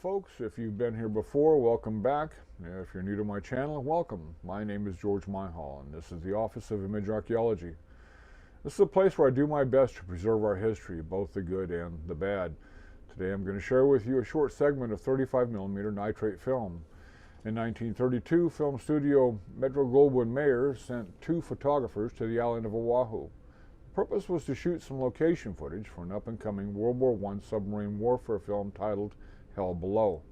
folks. If you've been here before, welcome back. If you're new to my channel, welcome. My name is George Myhall, and this is the Office of Image Archaeology. This is a place where I do my best to preserve our history, both the good and the bad. Today I'm going to share with you a short segment of 35mm nitrate film. In 1932, film studio Metro Goldwyn Mayer sent 2 photographers to the island of Oahu. The purpose was to shoot some location footage for an up-and-coming World War I submarine warfare film titled Hell Below.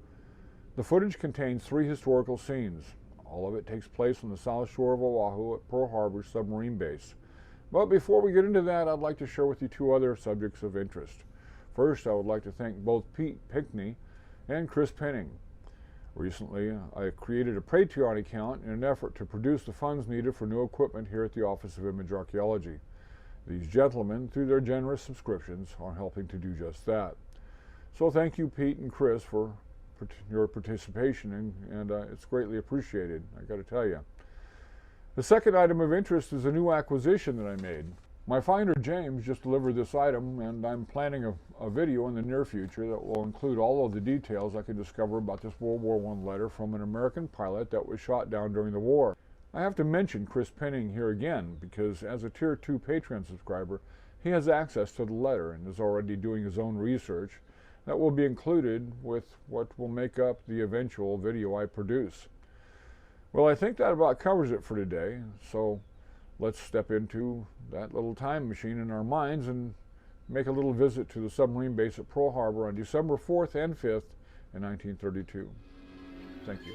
The footage contains 3 historical scenes. All of it takes place on the south shore of Oahu at Pearl Harbor submarine base. But before we get into that, I'd like to share with you 2 other subjects of interest. First, I would like to thank both Pete Pinkney and Chris Penning. Recently, I created a Patreon account in an effort to produce the funds needed for new equipment here at the Office of Image Archaeology. These gentlemen, through their generous subscriptions, are helping to do just that. So thank you, Pete and Chris, for your participation, and it's greatly appreciated, I got to tell you. The second item of interest is a new acquisition that I made. My finder, James, just delivered this item, and I'm planning a video in the near future that will include all of the details I could discover about this World War I letter from an American pilot that was shot down during the war. I have to mention Chris Penning here again, because as a Tier 2 Patreon subscriber, he has access to the letter and is already doing his own research that will be included with what will make up the eventual video I produce. Well, I think that about covers it for today, so let's step into that little time machine in our minds and make a little visit to the submarine base at Pearl Harbor on December 4th and 5th in 1932. Thank you.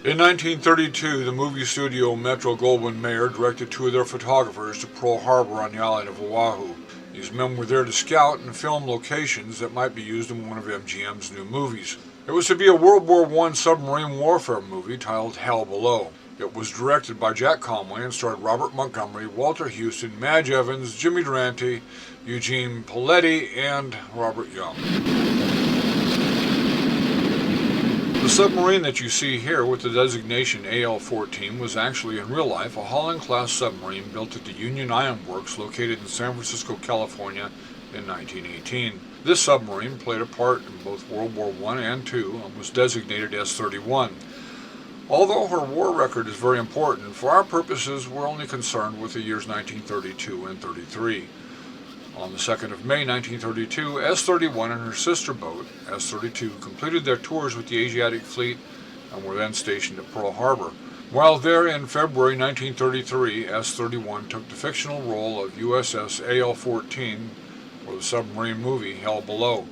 In 1932, the movie studio Metro Goldwyn Mayer directed 2 of their photographers to Pearl Harbor on the island of Oahu. These men were there to scout and film locations that might be used in one of MGM's new movies. It was to be a World War I submarine warfare movie titled Hell Below. It was directed by Jack Conway and starred Robert Montgomery, Walter Huston, Madge Evens, Jimmy Durante, Eugene, Pallette, and Robert Young. The submarine that you see here with the designation AL-14 was actually in real life a Holland-class submarine built at the Union Iron Works located in San Francisco, California in 1918. This submarine played a part in both World War I and II and was designated S-31. Although her war record is very important, for our purposes we're only concerned with the years 1932 and 33. On the 2nd of May 1932, S-31 and her sister boat, S-32, completed their tours with the Asiatic Fleet and were then stationed at Pearl Harbor. While there in February 1933, S-31 took the fictional role of USS AL-14 for the submarine movie Hell Below.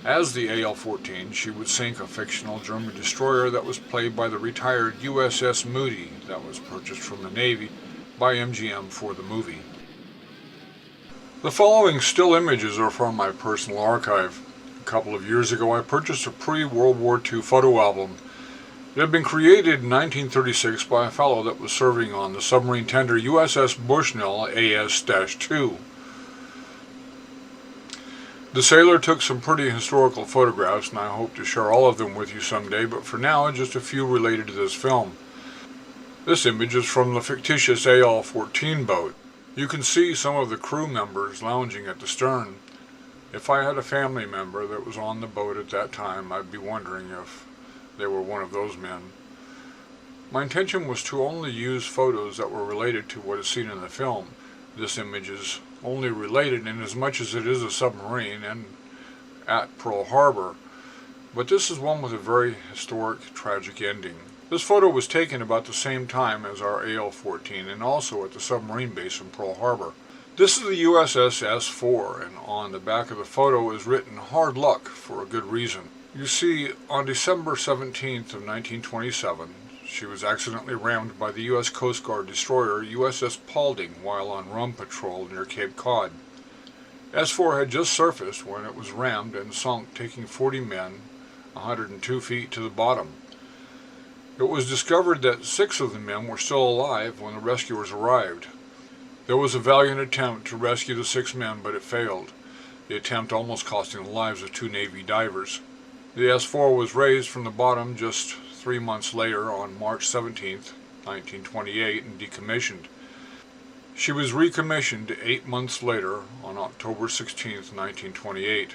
As the AL-14, she would sink a fictional German destroyer that was played by the retired USS Moody that was purchased from the Navy by MGM for the movie. The following still images are from my personal archive. A couple of years ago I purchased a pre-World War II photo album. It had been created in 1936 by a fellow that was serving on the submarine tender USS Bushnell AS-2. The sailor took some pretty historical photographs, and I hope to share all of them with you someday, but for now just a few related to this film. This image is from the fictitious AL-14 boat. You can see some of the crew members lounging at the stern. If I had a family member that was on the boat at that time, I'd be wondering if they were one of those men. My intention was to only use photos that were related to what is seen in the film. This image is only related in as much as it is a submarine and at Pearl Harbor, but this is one with a very historic, tragic ending. This photo was taken about the same time as our AL-14 and also at the submarine base in Pearl Harbor. This is the USS S-4, and on the back of the photo is written "Hard Luck" for a good reason. You see, on December 17th of 1927, she was accidentally rammed by the U.S. Coast Guard destroyer USS Paulding while on rum patrol near Cape Cod. S-4 had just surfaced when it was rammed and sunk, taking 40 men 102 feet to the bottom. It was discovered that 6 of the men were still alive when the rescuers arrived. There was a valiant attempt to rescue the 6 men, but it failed, the attempt almost costing the lives of 2 Navy divers. The S-4 was raised from the bottom just 3 months later on March 17, 1928, and decommissioned. She was recommissioned 8 months later on October 16, 1928.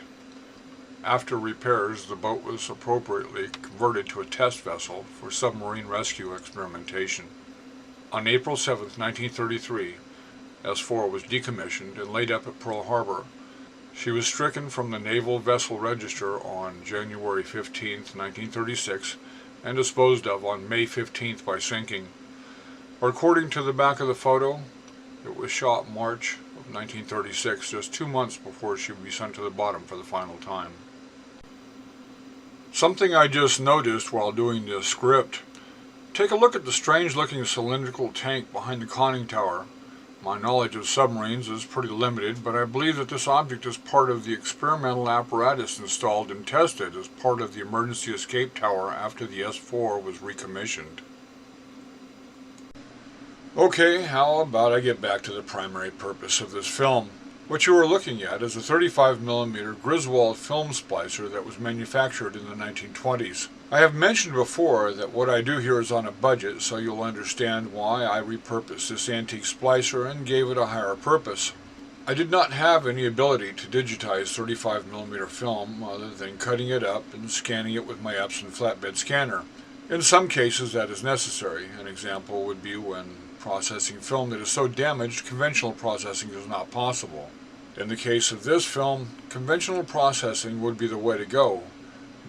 After repairs, the boat was appropriately converted to a test vessel for submarine rescue experimentation. On April 7, 1933, S-4 was decommissioned and laid up at Pearl Harbor. She was stricken from the Naval Vessel Register on January 15, 1936, and disposed of on May 15th by sinking. According to the back of the photo, it was shot March of 1936, just 2 months before she would be sent to the bottom for the final time. Something I just noticed while doing this script. Take a look at the strange-looking cylindrical tank behind the conning tower. My knowledge of submarines is pretty limited, but I believe that this object is part of the experimental apparatus installed and tested as part of the emergency escape tower after the S-4 was recommissioned. Okay, how about I get back to the primary purpose of this film? What you are looking at is a 35mm Griswold film splicer that was manufactured in the 1920s. I have mentioned before that what I do here is on a budget, so you'll understand why I repurposed this antique splicer and gave it a higher purpose. I did not have any ability to digitize 35mm film other than cutting it up and scanning it with my Epson flatbed scanner. In some cases that is necessary. An example would be when processing film that is so damaged, conventional processing is not possible. In the case of this film, conventional processing would be the way to go,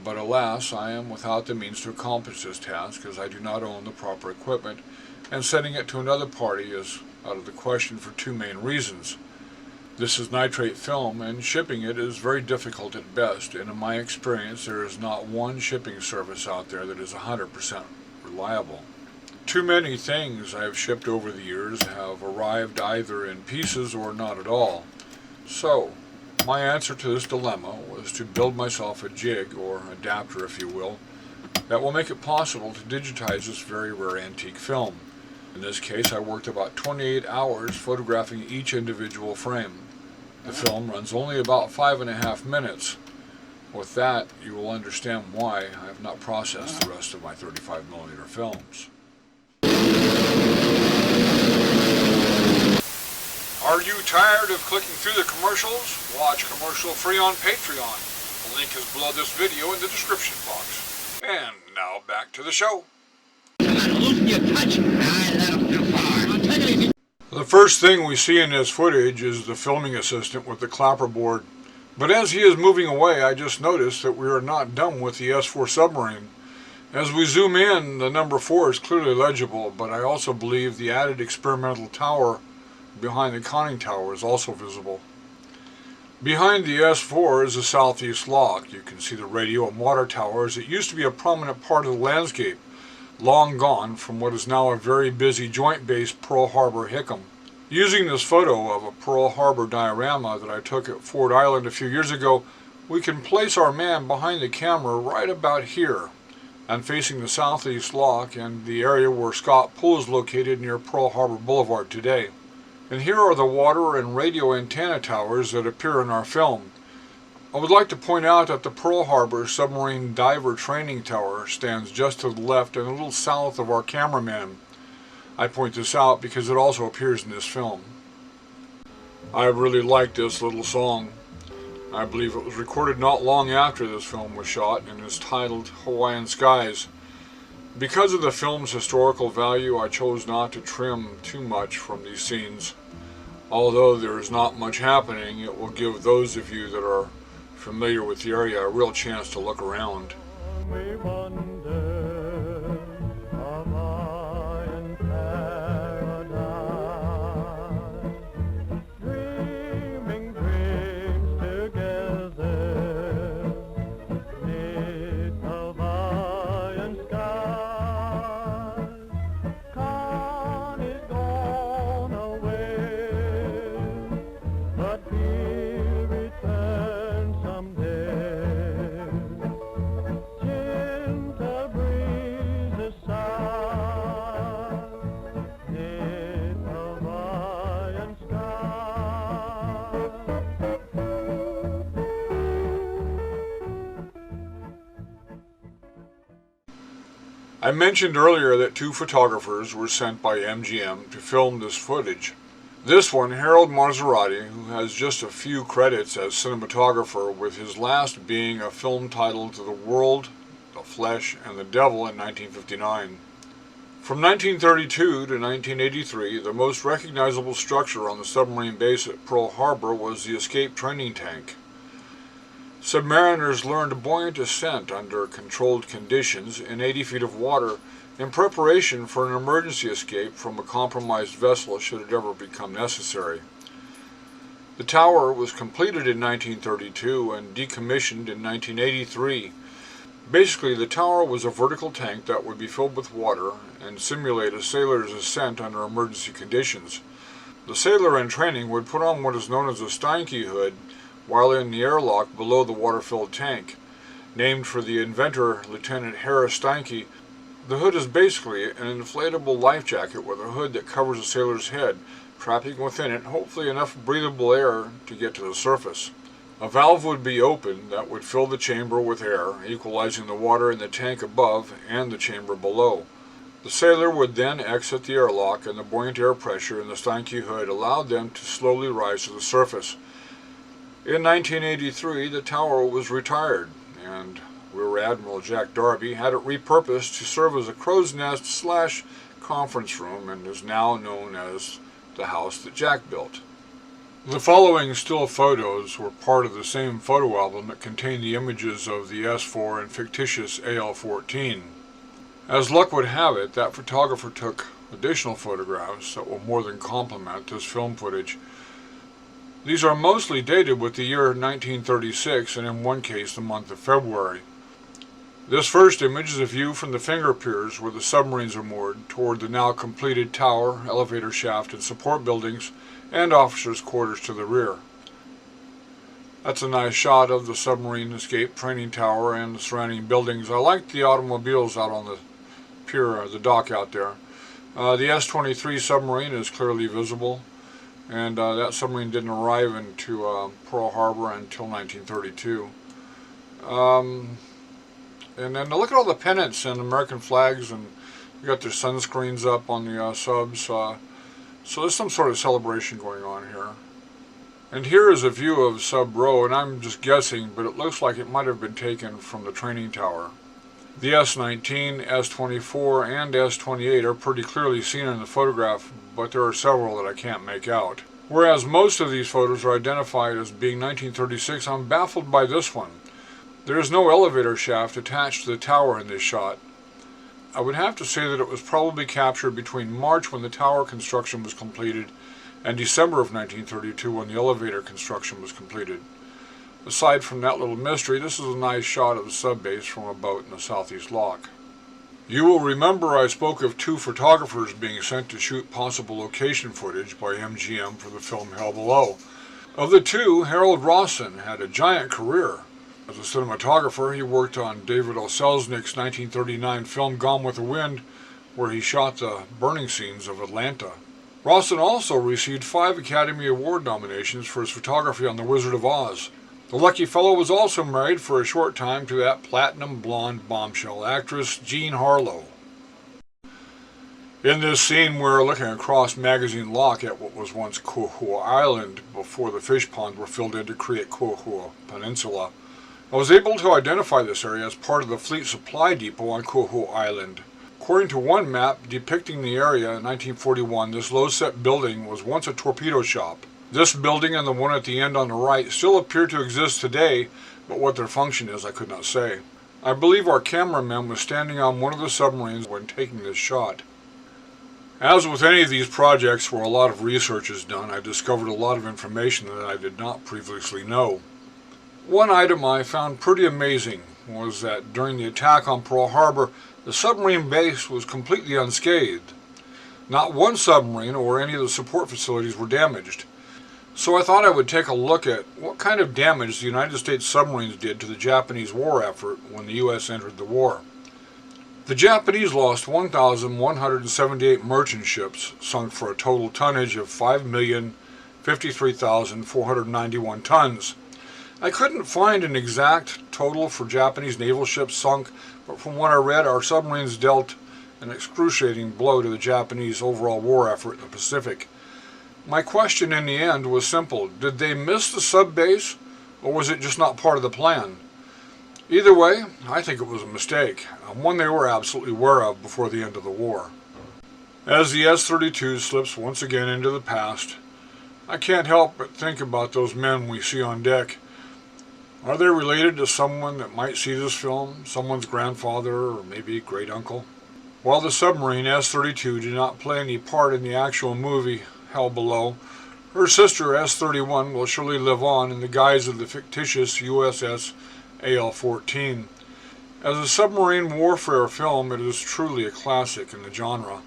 but alas, I am without the means to accomplish this task as I do not own the proper equipment, and sending it to another party is out of the question for two main reasons. This is nitrate film, and shipping it is very difficult at best, and in my experience there is not one shipping service out there that is 100% reliable. Too many things I have shipped over the years have arrived either in pieces or not at all. So, my answer to this dilemma was to build myself a jig, or adapter if you will, that will make it possible to digitize this very rare antique film. In this case, I worked about 28 hours photographing each individual frame. The film runs only about 5.5 minutes. With that, you will understand why I have not processed the rest of my 35mm films. Are you tired of clicking through the commercials? Watch commercial free on Patreon. The link is below this video in the description box. And now back to the show. The first thing we see in this footage is the filming assistant with the clapperboard. But as he is moving away, I just noticed that we are not done with the S-4 submarine. As we zoom in, the number 4 is clearly legible, but I also believe the added experimental tower behind the conning tower is also visible. Behind the S-4 is the southeast lock. You can see the radio and water towers. It used to be a prominent part of the landscape, long gone from what is now a very busy joint base Pearl Harbor-Hickam. Using this photo of a Pearl Harbor diorama that I took at Ford Island a few years ago, we can place our man behind the camera right about here and facing the southeast lock and the area where Scott Pool is located near Pearl Harbor Boulevard today. And here are the water and radio antenna towers that appear in our film. I would like to point out that the Pearl Harbor Submarine Diver Training Tower stands just to the left and a little south of our cameraman. I point this out because it also appears in this film. I really like this little song. I believe it was recorded not long after this film was shot and is titled Hawaiian Skies. Because of the film's historical value, I chose not to trim too much from these scenes. Although there is not much happening, it will give those of you that are familiar with the area a real chance to look around. I mentioned earlier that 2 photographers were sent by MGM to film this footage. This one, Harold Morzorati, who has just a few credits as cinematographer, with his last being a film titled The World, the Flesh, and the Devil in 1959. From 1932 to 1983, the most recognizable structure on the submarine base at Pearl Harbor was the escape training tank. Submariners learned buoyant ascent under controlled conditions in 80 feet of water in preparation for an emergency escape from a compromised vessel should it ever become necessary. The tower was completed in 1932 and decommissioned in 1983. Basically, the tower was a vertical tank that would be filled with water and simulate a sailor's ascent under emergency conditions. The sailor in training would put on what is known as a Steinke hood while in the airlock below the water-filled tank. Named for the inventor, Lieutenant Harris Steinke, the hood is basically an inflatable life jacket with a hood that covers a sailor's head, trapping within it hopefully enough breathable air to get to the surface. A valve would be opened that would fill the chamber with air, equalizing the water in the tank above and the chamber below. The sailor would then exit the airlock, and the buoyant air pressure in the Steinke hood allowed them to slowly rise to the surface. In 1983, the tower was retired, and Rear Admiral Jack Darby had it repurposed to serve as a crow's nest / conference room, and is now known as the house that Jack built. The following still photos were part of the same photo album that contained the images of the S-4 and fictitious AL-14. As luck would have it, that photographer took additional photographs that will more than complement this film footage. These are mostly dated with the year 1936, and in one case the month of February. This first image is a view from the finger piers where the submarines are moored toward the now completed tower, elevator shaft, and support buildings, and officers' quarters to the rear. That's a nice shot of the submarine escape training tower and the surrounding buildings. I like the automobiles out on the pier, the dock out there. The S-23 submarine is clearly visible, and that submarine didn't arrive into Pearl Harbor until 1932. And then look at all the pennants and American flags, and you got their sunscreens up on the subs. So there's some sort of celebration going on here. And here is a view of Sub Row, and I'm just guessing, but it looks like it might have been taken from the training tower. The S-19, S-24, and S-28 are pretty clearly seen in the photograph, but there are several that I can't make out. Whereas most of these photos are identified as being 1936, I'm baffled by this one. There is no elevator shaft attached to the tower in this shot. I would have to say that it was probably captured between March, when the tower construction was completed, and December of 1932, when the elevator construction was completed. Aside from that little mystery, this is a nice shot of the subbase from a boat in the southeast lock. You will remember I spoke of 2 photographers being sent to shoot possible location footage by MGM for the film Hell Below. Of the 2, Harold Rosson had a giant career. As a cinematographer, he worked on David O. Selznick's 1939 film Gone with the Wind, where he shot the burning scenes of Atlanta. Rosson also received 5 Academy Award nominations for his photography on The Wizard of Oz. The lucky fellow was also married for a short time to that platinum blonde bombshell actress, Jean Harlow. In this scene, we're looking across Magazine Lock at what was once Kuahua Island before the fish ponds were filled in to create Kuahua Peninsula. I was able to identify this area as part of the Fleet Supply Depot on Kuahua Island. According to one map depicting the area in 1941, this low-set building was once a torpedo shop. This building and the one at the end on the right still appear to exist today, but what their function is I could not say. I believe our cameraman was standing on one of the submarines when taking this shot. As with any of these projects where a lot of research is done, I discovered a lot of information that I did not previously know. One item I found pretty amazing was that during the attack on Pearl Harbor, the submarine base was completely unscathed. Not one submarine or any of the support facilities were damaged. So I thought I would take a look at what kind of damage the United States submarines did to the Japanese war effort when the U.S. entered the war. The Japanese lost 1,178 merchant ships, sunk for a total tonnage of 5,053,491 tons. I couldn't find an exact total for Japanese naval ships sunk, but from what I read, our submarines dealt an excruciating blow to the Japanese overall war effort in the Pacific. My question in the end was simple. Did they miss the sub-base, or was it just not part of the plan? Either way, I think it was a mistake, one they were absolutely aware of before the end of the war. As the S-32 slips once again into the past, I can't help but think about those men we see on deck. Are they related to someone that might see this film, someone's grandfather or maybe great-uncle? While the submarine S-32 did not play any part in the actual movie Hell Below, her sister S-31 will surely live on in the guise of the fictitious USS AL-14. As a submarine warfare film, it is truly a classic in the genre.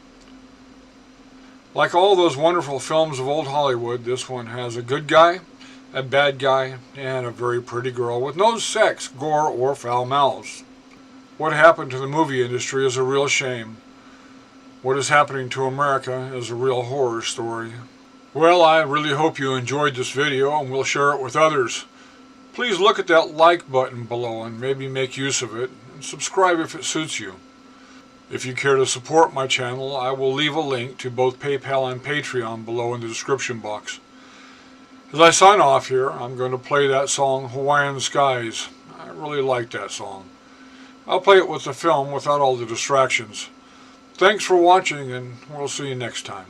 Like all those wonderful films of old Hollywood, this one has a good guy, a bad guy, and a very pretty girl with no sex, gore, or foul mouths. What happened to the movie industry is a real shame. What is happening to America is a real horror story. Well, I really hope you enjoyed this video and will share it with others. Please look at that like button below and maybe make use of it, and subscribe if it suits you. If you care to support my channel, I will leave a link to both PayPal and Patreon below in the description box. As I sign off here, I'm going to play that song, Hawaiian Skies. I really like that song. I'll play it with the film without all the distractions. Thanks for watching, and we'll see you next time.